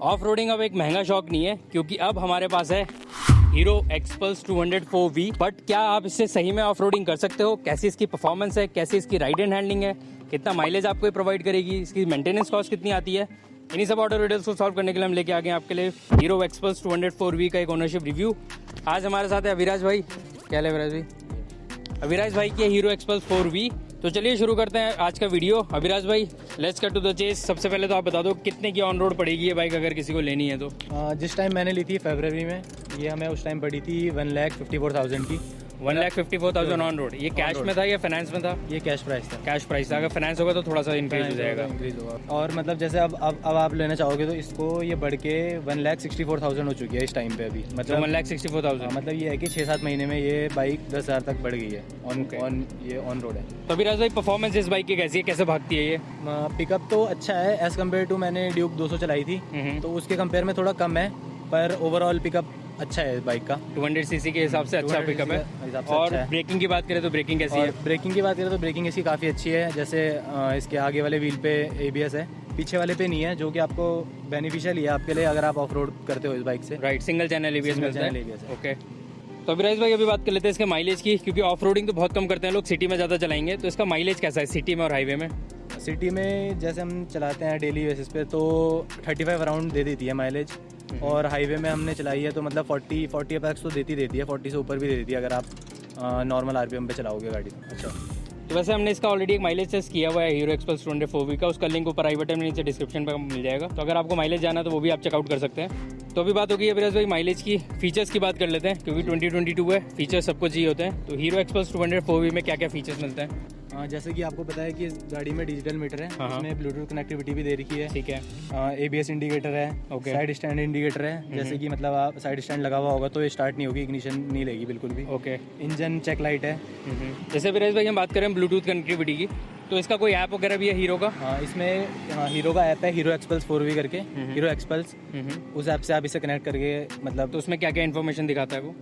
Off roading अब एक महंगा शौक नहीं है, क्योंकि अब हमारे पास है हीरो एक्सपल्स 204V। बट क्या आप इससे सही में ऑफ रोडिंग कर सकते हो? कैसी इसकी परफॉर्मेंस है, कैसी इसकी राइड एंड हैंडलिंग है, कितना माइलेज आपको ये प्रोवाइड करेगी, इसकी मेंटेनेंस कॉस्ट कितनी आती है, इन्हीं सब ऑटो रिडल्स को सॉल्व करने के लिए हम लेके आ गए आपके लिए हीरो एक्सपल्स 204V का एक ओनरशिप रिव्यू। आज हमारे साथ है अविराज भाई। क्या है अविराज भाई? अविराज भाई की हीरो एक्सपल्स 4V। तो चलिए शुरू करते हैं आज का वीडियो। अविराज भाई, let's cut to the chase. सबसे पहले तो आप बता दो कितने की ऑन रोड पड़ेगी ये बाइक अगर किसी को लेनी है तो? जिस टाइम मैंने ली थी फरवरी में, ये हमें उस टाइम पड़ी थी 1,54,000 की। 1,54,000 ऑन रोड। ये कैश में था या फाइनेंस में था? ये कैश प्राइस था। कैश प्राइस था। अगर फाइनेंस होगा तो थोड़ा सा इंक्रीज हो जाएगा। इंक्रीज होगा। और मतलब जैसे अब आप लेना चाहोगे तो इसको ये बढ़ के 1,64,000 हो चुकी है इस टाइम पे अभी। मतलब 1,64,000। मतलब ये है कि 6-7 महीने में ये बाइक 10,000 तक बढ़ गई है ऑन रोड है। तो अविराज भाई, परफॉर्मेंस इस बाइक की कैसी है, कैसे भागती है ये? पिकअप तो अच्छा है एज कम्पेयर टू मैंने ड्यूक 200 चलाई थी, तो उसके कंपेयर में थोड़ा कम है, पर ओवरऑल पिकअप अच्छा है बाइक का। 200cc के हिसाब से अच्छा पिकअप है। और ब्रेकिंग की बात करें तो ब्रेकिंग कैसी है? ब्रेकिंग की बात करें तो ब्रेकिंग इसकी काफ़ी अच्छी है। जैसे इसके आगे वाले व्हील पे ABS है, पीछे वाले पे नहीं है, जो कि आपको बेनिफिशियल ही है आपके लिए अगर आप ऑफ रोड करते हो इस बाइक से। राइट, सिंगल चैनल ABS मिलता है। ओके। तो अविराज भाई, अभी बात कर लेते हैं इसके माइलेज की, क्योंकि ऑफ रोडिंग तो बहुत कम करते हैं लोग, सिटी में ज़्यादा चलाएंगे। तो इसका माइलेज कैसा है सिटी में और हाईवे में? सिटी में जैसे हम चलाते हैं डेली बेसिस पे तो 35 अराउंड दे देती है माइलेज, और हाईवे में हमने चलाई है तो मतलब 40 अप्रैक्स तो देती है, 40 से ऊपर भी दे देती है अगर आप नॉर्मल RPM पे चलाओगे गाड़ी। अच्छा, तो वैसे हमने इसका ऑलरेडी एक माइलेज टेस्ट किया हुआ है हीरो एक्सपल्स 204V का, उसका लिंक ऊपर आई बटन में नीचे डिस्क्रिप्शन पर मिल जाएगा। तो अगर आपको माइलेज जाना है तो वो भी आप चेकआउट कर सकते हैं। तो अभी बात होगी अविराज भाई माइलेज की। फीचर्स की बात कर लेते हैं, क्योंकि 2022 है, फीचर्स सबको चाहिए होते हैं। तो हीरो एक्सपल्स 204V में क्या क्या फीचर्स मिलते हैं? जैसे कि आपको पता है कि इस गाड़ी में डिजिटल मीटर है, इसमें ब्लूटूथ कनेक्टिविटी भी दे रखी है। ठीक है। ABS इंडिकेटर है, साइड स्टैंड इंडिकेटर है। जैसे कि मतलब आप साइड स्टैंड लगा हुआ होगा तो ये स्टार्ट नहीं होगी, इग्निशन नहीं लेगी बिल्कुल भी। ओके। इंजन चेक लाइट है। जैसे अविराज भाई हम बात करें ब्लूटूथ कनेक्टिविटी की, तो इसका कोई ऐप वगैरह भी है हीरो का? इसमें हीरो का ऐप है, हीरो एक्सपल्स 4V करके, हीरो एक्सपल्स। उस ऐप से आप इसे कनेक्ट करके मतलब, तो उसमें क्या क्या इन्फॉर्मेशन दिखाता है वो?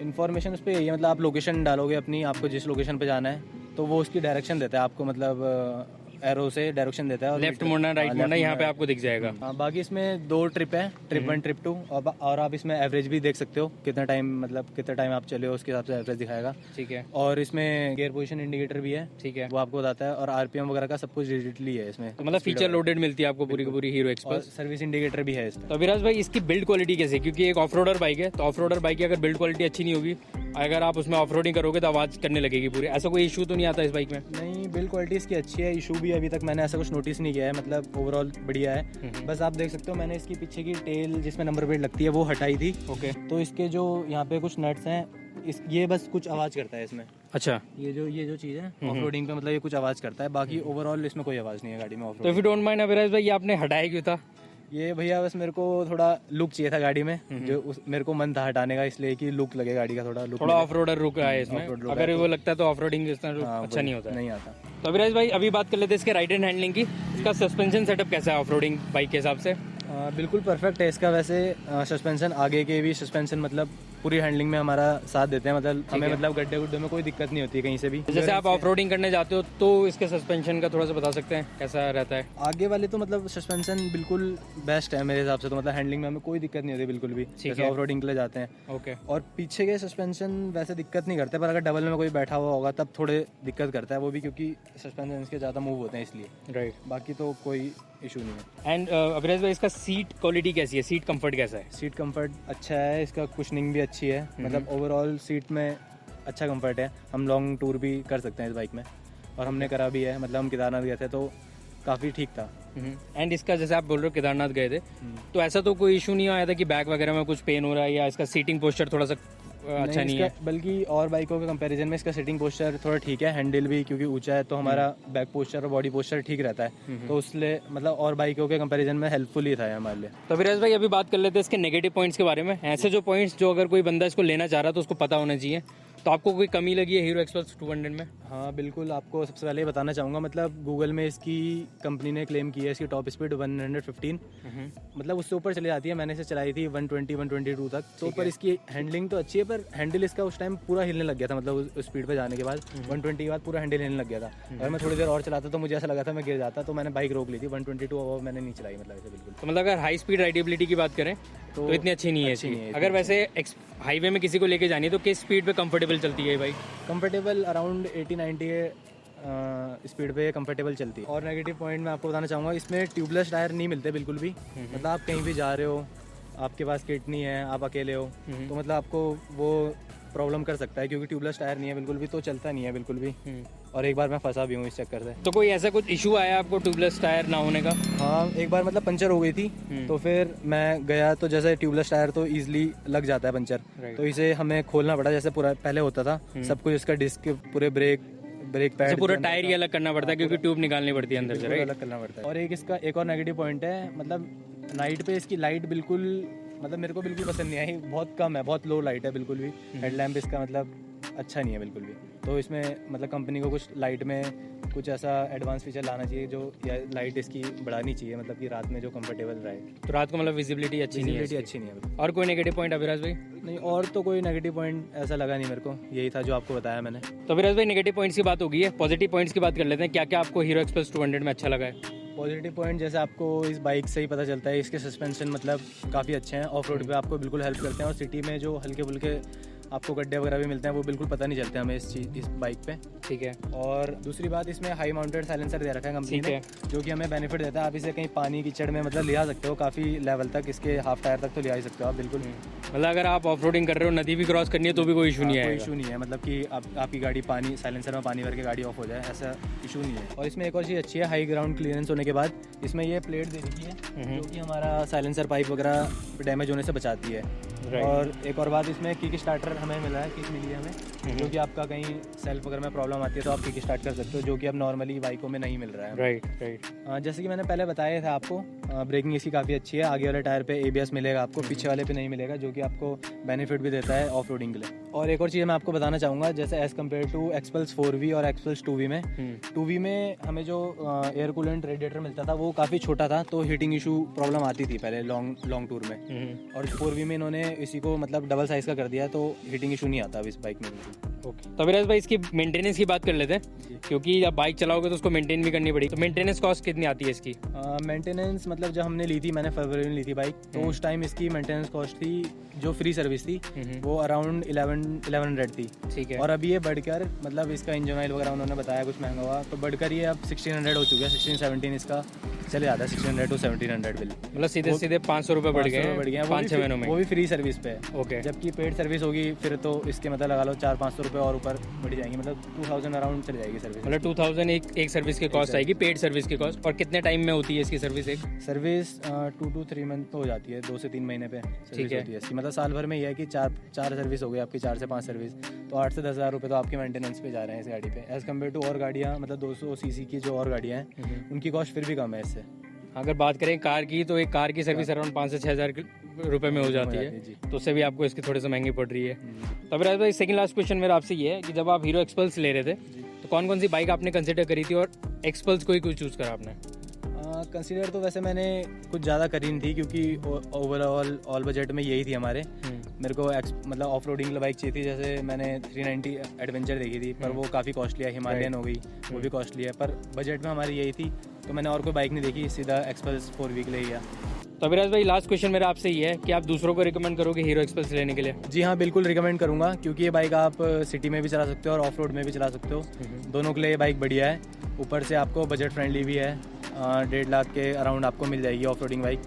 इन्फॉर्मेशन उस पर यही है, मतलब आप लोकेशन डालोगे अपनी, आपको जिस लोकेशन पे जाना है तो वो उसकी डायरेक्शन देता है आपको, मतलब एरो से डायरेक्शन देता है। और लेफ्ट मुड़ना, राइट मुड़ना, यहाँ पे आपको दिख जाएगा। बाकी इसमें 2 ट्रिप है, ट्रिप 1 ट्रिप 2, और आप इसमें एवरेज भी देख सकते हो, कितना टाइम आप चले हो उसके हिसाब से एवरेज दिखाएगा। ठीक है। और इसमें गियर पोजीशन इंडिकेटर भी है। ठीक है। वो आपको बताता है, और RPM वगैरह का सब कुछ डिजिटली है इसमें। तो मतलब फीचर लोडेड मिलती है आपको पूरी की पूरी हीरो एक्सपल्स। सर्विस इंडिकेटर भी है इसमें। तो अविराज भाई, इसकी बिल्ड क्वालिटी कैसे? क्योंकि एक ऑफ रोडर बाइक है, तो ऑफ रोडर बाइक की अगर बिल्ड क्वालिटी अच्छी नहीं होगी, अगर आप उसमें ऑफ रोडिंग करोगे तो आवाज करने लगेगी पूरी। ऐसा कोई इशू तो नहीं आता इस बाइक में? नहीं, बिल्ड क्वालिटी इसकी अच्छी है, इशू भी अभी तक मैंने ऐसा कुछ नोटिस नहीं किया है, मतलब ओवरऑल बढ़िया है। बस आप देख सकते हो, मैंने इसकी पीछे की टेल जिसमें नंबर प्लेट लगती है वो हटाई थी। ओके। तो इसके जो यहाँ पे कुछ नट्स हैं, ये बस कुछ आवाज करता है इसमें। अच्छा। ये जो चीज़ है ऑफ रोडिंग पे, मतलब ये कुछ आवाज करता है, बाकी ओवरऑल इसमें कोई आवाज नहीं है गाड़ी में ऑफ रोड। तो if you don't mind Aviraj भाई, ये आपने हटाया क्यों था? ये भैया बस मेरे को थोड़ा लुक चाहिए था गाड़ी में, जो मेरे को मन था हटाने का, इसलिए कि लुक लगे गाड़ी का, थोड़ा ऑफ रोडर रुक रहा है इसमें। अगर वो लगता है तो ऑफ रोडिंग अच्छा नहीं होता, नहीं आता। तो अविराज भाई, अभी बात कर लेते हैं इसके राइड एंड हैंडलिंग की। इसका सस्पेंशन सेटअप कैसा है ऑफ रोडिंग बाइक के हिसाब से? बिल्कुल परफेक्ट है इसका। वैसे सस्पेंशन, आगे के भी सस्पेंशन मतलब पूरी हैंडलिंग में हमारा साथ देते हैं, मतलब हमें मतलब गड्ढे गुड्ढे में कोई दिक्कत नहीं होती है कहीं से भी। जैसे आप ऑफ रोडिंग करने जाते हो तो इसके सस्पेंशन का थोड़ा सा बता सकते हैं कैसा रहता है? आगे वाले तो मतलब सस्पेंशन बिल्कुल बेस्ट है मेरे हिसाब से, तो मतलब हैंडलिंग में हमें कोई दिक्कत नहीं होती बिल्कुल भी, जैसे ऑफ रोडिंग के लिए जाते हैं। ओके। और पीछे के सस्पेंशन वैसे दिक्कत नहीं करते, पर अगर डबल में कोई बैठा हुआ होगा तब थोड़े दिक्कत करता है, वो भी क्योंकि सस्पेंशन इसके ज़्यादा मूव होते हैं इसलिए। राइट। बाकी तो कोई इशू नहीं है। एंड अविराज भाई, इसका सीट क्वालिटी कैसी है, सीट कंफर्ट कैसा है? सीट कंफर्ट अच्छा है, इसका कुशनिंग भी अच्छी है, मतलब ओवरऑल सीट में अच्छा कंफर्ट है। हम लॉन्ग टूर भी कर सकते हैं इस बाइक में, और हमने करा भी है, मतलब हम केदारनाथ गए थे तो काफ़ी ठीक था। एंड इसका जैसे आप बोल रहे हो केदारनाथ गए थे, तो ऐसा तो कोई इशू नहीं आया था कि बैक वगैरह में कुछ पेन हो रहा है, या इसका सीटिंग पोस्चर थोड़ा सा अच्छा नहीं है? बल्कि और बाइकों के कंपैरिजन में इसका सीटिंग पोस्चर थोड़ा ठीक है। हैंडल भी क्योंकि ऊंचा है तो हमारा बैक पोस्चर और बॉडी पोस्चर ठीक रहता है, तो उसलिए मतलब और बाइकों के कंपैरिजन में हेल्पफुल ही था हमारे लिए। तो अविराज भाई, अभी बात कर लेते हैं इसके नेगेटिव पॉइंट्स के बारे में। ऐसे जो पॉइंट्स जो अगर कोई बंदा इसको लेना चाह रहा है तो उसको पता होना चाहिए, तो आपको कोई कमी लगी है हीरो एक्सपल्स 200 में? हाँ बिल्कुल, आपको सबसे पहले ये बताना चाहूँगा, मतलब गूगल में इसकी कंपनी ने क्लेम की है इसकी टॉप स्पीड 115, मतलब उससे ऊपर चली जाती है। मैंने इसे चलाई थी 120 122 तक, तो पर इसकी हैंडलिंग तो अच्छी है, पर हैंडल इसका उस टाइम पूरा हिलने लग गया था, मतलब उस स्पीड पे जाने के बाद 120 के बाद पूरा हैंडल हिलने लग गया था। अगर मैं थोड़ी देर और चलाता तो मुझे ऐसा लगा था मैं गिर जाता, तो मैंने बाइक रोक ली थी। 122 अब मैंने नहीं चलाई, मतलब इसे बिल्कुल। तो मतलब अगर हाई स्पीड राइडेबिलिटी की बात करें तो इतनी अच्छी नहीं है अच्छी इसकी। नहीं है, अगर वैसे हाईवे में किसी को लेके जानी है तो किस स्पीड पे कंफर्टेबल चलती है भाई? कंफर्टेबल अराउंड 80-90 स्पीड पे कंफर्टेबल चलती है। और नेगेटिव पॉइंट मैं आपको बताना चाहूँगा, इसमें ट्यूबलेस टायर नहीं मिलते बिल्कुल भी। मतलब आप कहीं भी जा रहे हो, आपके पास किट नहीं है, आप अकेले हो, तो मतलब आपको वो प्रॉब्लम कर सकता है, क्योंकि ट्यूबलेस टायर नहीं है बिल्कुल भी, तो चलता नहीं है बिल्कुल भी। और एक बार मैं फंसा भी हूँ इस चक्कर से। तो कोई ऐसा कुछ इशू आया आपको ट्यूबलेस टायर ना होने का? हाँ, एक बार मतलब पंचर हो गई थी, तो फिर मैं गया, तो जैसे ट्यूबलेस टायर तो ईजिली लग जाता है पंचर, तो इसे हमें खोलना पड़ा, जैसे पूरा पहले होता था सब कुछ, इसका डिस्क, पूरे ब्रेक पैड, पूरा टायर ही अलग करना पड़ता है क्योंकि ट्यूब निकालनी पड़ती है अंदर से, राइट? अलग करना पड़ता है। और एक और नेगेटिव पॉइंट है, मतलब नाइट पे इसकी लाइट बिल्कुल, मतलब मेरे को बिल्कुल पसंद नहीं आई, बहुत कम है, बहुत लो लाइट है बिल्कुल भी। हेडलैम्प इसका मतलब अच्छा नहीं है बिल्कुल भी, तो इसमें मतलब कंपनी को कुछ लाइट में कुछ ऐसा एडवांस फीचर लाना चाहिए जो, या लाइट इसकी बढ़ानी चाहिए, मतलब कि रात में जो कंफर्टेबल रहे। तो रात को मतलब विजिबिलिटी अच्छी नहीं है इसकी। और कोई नेगेटिव पॉइंट अभिराज भाई? नहीं, और तो कोई नेगेटिव पॉइंट ऐसा लगा नहीं मेरे को, यही था जो आपको बताया मैंने। तो अभिराज भाई नेगेटिव पॉइंट्स की बात हो गई है, पॉजिटिव पॉइंट्स की बात कर लेते हैं। क्या क्या आपको हीरो एक्सप्रेस 200 में अच्छा लगा है? पॉजिटिव पॉइंट जैसे आपको इस बाइक से ही पता चलता है, इसके सस्पेंशन मतलब काफ़ी अच्छे हैं, ऑफ रोड पे आपको बिल्कुल हेल्प करते हैं, और सिटी में जो हल्के फुल्के आपको गड्ढे वगैरह भी मिलते हैं वो बिल्कुल पता नहीं चलते हमें इस बाइक पे। ठीक है। और दूसरी बात, इसमें हाई माउंटेड साइलेंसर दे रखा है कंपनी ने, जो कि हमें बेनिफिट देता है। आप इसे कहीं पानी कीचड़ में मतलब ले आ सकते हो, काफ़ी लेवल तक, इसके हाफ टायर तक तो ले आ ही सकते हो आप बिल्कुल। मतलब अगर आप ऑफ रोडिंग कर रहे हो, नदी भी क्रॉस करनी है तो भी कोई इशू नहीं है? कोई इशू नहीं है, मतलब कि आपकी गाड़ी पानी, साइलेंसर में पानी भर के गाड़ी ऑफ हो जाए, ऐसा इशू नहीं है। और इसमें एक और चीज़ अच्छी है, हाई ग्राउंड क्लियरेंस होने के बाद इसमें ये प्लेट दे रखी है जो कि हमारा साइलेंसर पाइप वगैरह डैमेज होने से बचाती है। और एक और बात, इसमें किक स्टार्टर हमें मिला है, किक मिली है हमें, जो कि आपका कहीं सेल्फ वगैरह में प्रॉब्लम आती है तो आप किक स्टार्ट कर सकते हो, जो कि अब नॉर्मली बाइकों में नहीं मिल रहा है। राइट। जैसे कि मैंने पहले बताया था आपको, ब्रेकिंग इसकी काफ़ी अच्छी है। आगे वाले टायर पे ABS मिलेगा आपको, पीछे वाले पे नहीं मिलेगा, जो कि आपको बेनिफिट भी देता है ऑफ रोडिंग के लिए। और एक और चीज़ मैं आपको बताना चाहूँगा, जैसे as compare to XPulse 4V और एक्सपल्स 2V में, 2V में हमें जो एयर कूलेंट रेडिएटर मिलता था वो काफ़ी छोटा था, तो हीटिंग इशू प्रॉब्लम आती थी पहले लॉन्ग टूर में। और 4V में इन्होंने इसी को मतलब डबल साइज़ का कर दिया, तो हीटिंग इशू नहीं आता अब इस बाइक में। ओके, तो अभिराज भाई इसकी मेंटेनेंस की बात कर लेते हैं, क्योंकि जब बाइक चलाओगे तो उसको मेंटेन भी करनी पड़ेगी। तो मेंटेनेंस कॉस्ट कितनी आती है इसकी? मेंटेनेंस मतलब जब हमने ली थी, मैंने फरवरी में ली थी बाइक, तो उस टाइम इसकी मेंटेनेंस कॉस्ट थी, जो फ्री सर्विस थी, वो अराउंड 1100 थी। ठीक है। और अभी ये बढ़कर, मतलब इसका इंजन ऑयल वगैरह उन्होंने बताया कुछ महंगा हुआ, तो बढ़कर ये अब 1600 हो चुका है। 16-17 इसका चले जाता है, 1600 to 1700 बिल। मतलब सीधे 500 रुपये बढ़ गए 5-6 महीनों में। वो भी फ्री सर्विस पे है। ओके। जबकि पेड सर्विस होगी फिर तो इसके मतलब लगा लो 400-500 रुपये और ऊपर बढ़ जाएंगी, मतलब 2000 अराउंड चली जाएगी सर्विस। मतलब 2000 एक सर्विस की कॉस्ट आएगी, पेड सर्विस की कॉस्ट। और कितने टाइम में होती है इसकी सर्विस? एक सर्विस 2 to 3 मंथ तो हो जाती है, 2 से 3 महीने पे सर्विस होती है इसकी। मतलब साल भर में यह है कि चार सर्विस हो गई आपकी, 4 से 5 सर्विस, तो 8 से 10 हज़ार रुपये तो आपके मेंटेनेंस पे जा रहे हैं इस गाड़ी पे, एज़ कम्पेयर टू और गाड़ियाँ, मतलब 200 cc की जो और गाड़ियाँ हैं उनकी कॉस्ट फिर भी कम है इससे। अगर बात करें कार की, तो एक कार की सर्विस अराउंड 5 से 6 हज़ार रुपये में हो जाती है, तो उससे भी आपको इसकी थोड़ी सी महंगी पड़ रही है। तो अभिराज भाई सेकंड लास्ट क्वेश्चन मेरा आपसे ये है कि जब आप हीरो एक्सपल्स ले रहे थे तो कौन कौन सी बाइक आपने कंसिडर करी थी, और एक्सपल्स को ही क्यों चूज़ करा आपने? कंसीडर तो वैसे मैंने कुछ ज़्यादा करी नहीं थी, क्योंकि ओवरऑल ऑल बजट में यही थी हमारे। मेरे को मतलब ऑफ रोडिंग बाइक चाहिए थी, जैसे मैंने 390 एडवेंचर देखी थी, पर वो काफ़ी कॉस्टली है, हिमालयन हो गई वो भी कॉस्टली है, पर बजट में हमारी यही थी, तो मैंने और कोई बाइक नहीं देखी, सीधा एक्सपल्स 4V के लिए गया। तो अभिराज भाई लास्ट क्वेश्चन मेरा आपसे ये है कि आप दूसरों को रिकमेंड करोगे हीरो एक्सपल्स लेने के लिए? जी हाँ, बिल्कुल रिकमेंड करूँगा, क्योंकि ये बाइक आप सिटी में भी चला सकते हो और ऑफ रोड में भी चला सकते हो, दोनों के लिए ये बाइक बढ़िया है। ऊपर से आपको बजट फ्रेंडली भी है, 1.5 लाख के अराउंड आपको मिल जाएगी ऑफ रोडिंग बाइक,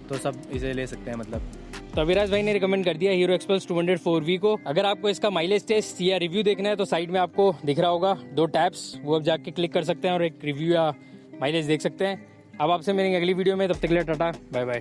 तो सब इसे ले सकते हैं मतलब। तो अभिराज भाई ने रिकमेंड कर दिया हीरो एक्सपल्स 200 4V को। अगर आपको इसका माइलेज टेस्ट या रिव्यू देखना है तो साइड में आपको दिख रहा होगा 2 टैब्स, वो आप जाके क्लिक कर सकते हैं और एक रिव्यू या माइलेज देख सकते हैं। अब आपसे मिलेंगे अगली वीडियो में, तब तक के लिए टाटा बाय बाय।